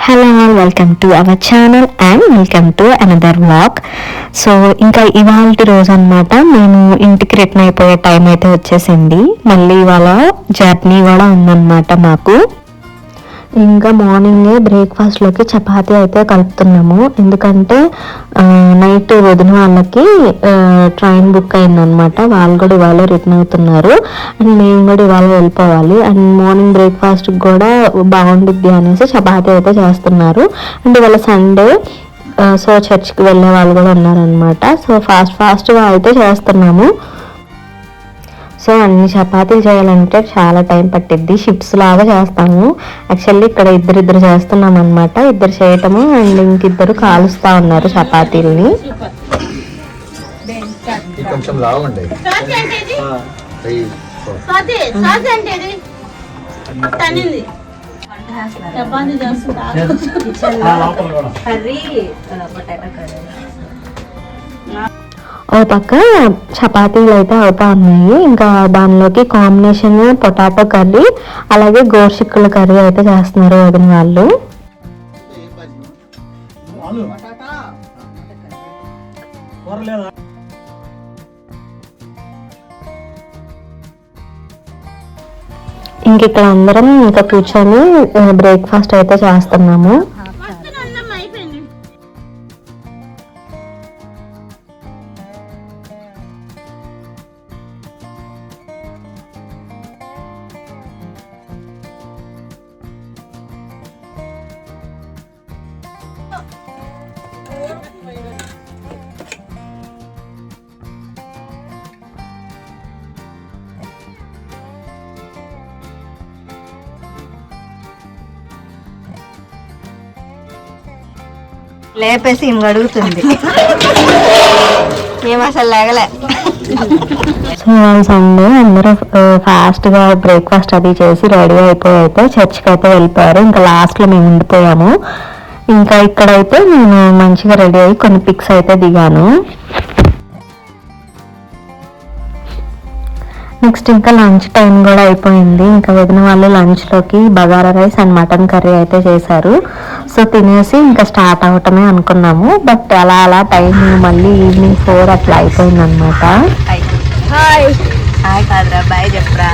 Hello all, welcome to our channel and welcome to another vlog. So ఇంకా ఇవాళ రోజు అనమాట మేము ఇంటికి రిటర్న్ అయిపోయే టైం అయితే వచ్చేసింది. మళ్ళీ ఇవాళ జర్నీ కూడా ఉందన్నమాట మాకు. ఇంకా మార్నింగే బ్రేక్ఫాస్ట్లోకి చపాతీ అయితే కలుపుతున్నాము. ఎందుకంటే నైట్ వదిన వాళ్ళకి ట్రైన్ బుక్ అయిందనమాట. వాళ్ళు కూడా ఇవాళ రిటర్న్ అవుతున్నారు అండ్ మేము కూడా ఇవాళ వెళ్ళిపోవాలి. అండ్ మార్నింగ్ బ్రేక్ఫాస్ట్కి కూడా బాగుండిద్ది అనేసి చపాతీ అయితే చేస్తున్నారు. అండ్ ఇవాళ సండే, సో చర్చ్కి వెళ్ళే వాళ్ళు కూడా ఉన్నారనమాట. సో ఫాస్ట్గా అయితే చేస్తున్నాము. సో అన్ని చపాతీలు చేయాలంటే చాలా టైం పట్టిద్ది. షిఫ్ట్స్ లాగా చేస్తాము. యాక్చువల్లీ ఇక్కడ ఇద్దరు చేస్తున్నాం అనమాట. ఇద్దరు చేయటము అండ్ ఇంకిద్దరు కాలుస్తా ఉన్నారు చపాతీలని. ఓ పక్క చపాతీలు అయితే అవుతా ఉన్నాయి. ఇంకా దానిలోకి కాంబినేషన్ పొటాటో కర్రీ అలాగే గోరుచిక్కుల కర్రీ అయితే చేస్తున్నారు వదిన వాళ్ళు. ఇంక ఇక్కడ అందరం ఇంకా కూర్చొని బ్రేక్ఫాస్ట్ అయితే చేస్తున్నాము. లేపేసి ఇంక అడుగుతుంది, మేము అసలు లేగలే. సో సండే అందరూ ఫాస్ట్గా బ్రేక్ఫాస్ట్ అది చేసి రెడీ అయిపోయి అయితే చర్చ్కి అయితే వెళ్ళిపోయారు. ఇంకా లాస్ట్లో మేము ఉండిపోయాము. ఇంకా ఇక్కడైతే నేను మంచిగా రెడీ అయ్యి కొన్ని పిక్స్ అయితే దిగాను. నెక్స్ట్ ఇంకా లంచ్ టైం కూడా అయిపోయింది. ఇంకా వదిన వాళ్ళు లంచ్లోకి bagara rice and mutton curry అయితే చేశారు. సో తినేసి ఇంకా స్టార్ట్ అవటమే అనుకున్నాము. బట్ అలా టైం మళ్ళీ ఈవినింగ్ 4 అట్లా అయిపోయింది అనమాట. కాదురా బాయ్ చెప్పరా.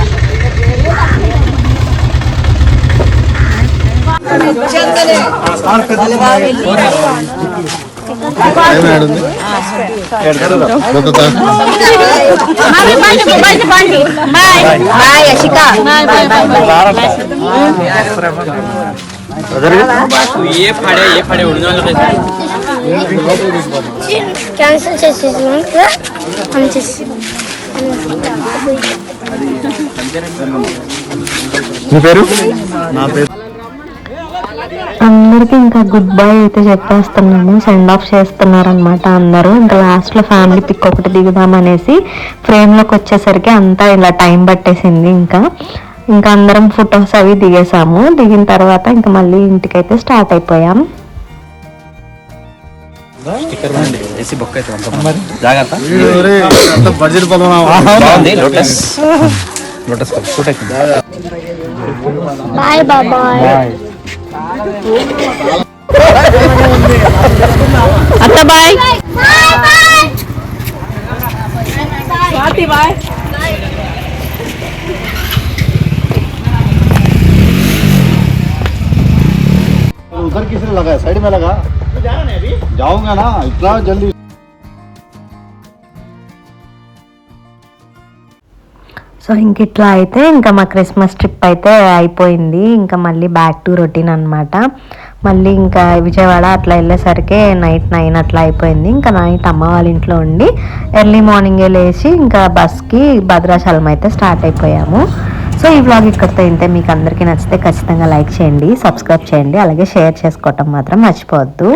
క్యాన్సిల్ చేసేసి అందరికి ఇంకా గుడ్ బై అయితే చెప్పేస్తున్నాము. సెండ్ ఆఫ్ చేస్తున్నారనమాట అందరూ. ఇంకా లాస్ట్లో ఫ్యామిలీ పిక్ ఒకటి దిగుదామనేసి ఫ్రేమ్లోకి వచ్చేసరికి అంతా ఇలా టైం పట్టేసింది. ఇంకా అందరం ఫొటోస్ అవి దిగేసాము. దిగిన తర్వాత ఇంకా మళ్ళీ ఇంటికైతే స్టార్ట్ అయిపోయాం. బాయ్ బాయ్ అత్త బాయ్. उधर किसने लगाया? साइड में लगा। जाऊंगा ना इतना जल्दी. సో ఇంక ఇట్లా అయితే ఇంకా మా క్రిస్మస్ ట్రిప్ అయితే అయిపోయింది. ఇంకా మళ్ళీ బ్యాక్ టు రొటీన్ అనమాట. మళ్ళీ ఇంకా విజయవాడ అట్లా వెళ్ళేసరికి నైట్ 9 అట్లా అయిపోయింది. ఇంకా నైట్ అమ్మ వాళ్ళ ఇంట్లో ఉండి ఎర్లీ మార్నింగే లేచి ఇంకా బస్కి భద్రాచలం అయితే స్టార్ట్ అయిపోయాము. సో ఈ వ్లాగ్ ఇక్కడితో ఇంతే. మీకు అందరికీ నచ్చితే ఖచ్చితంగా లైక్ చేయండి, సబ్స్క్రైబ్ చేయండి, అలాగే షేర్ చేసుకోవటం మాత్రం మర్చిపోవద్దు.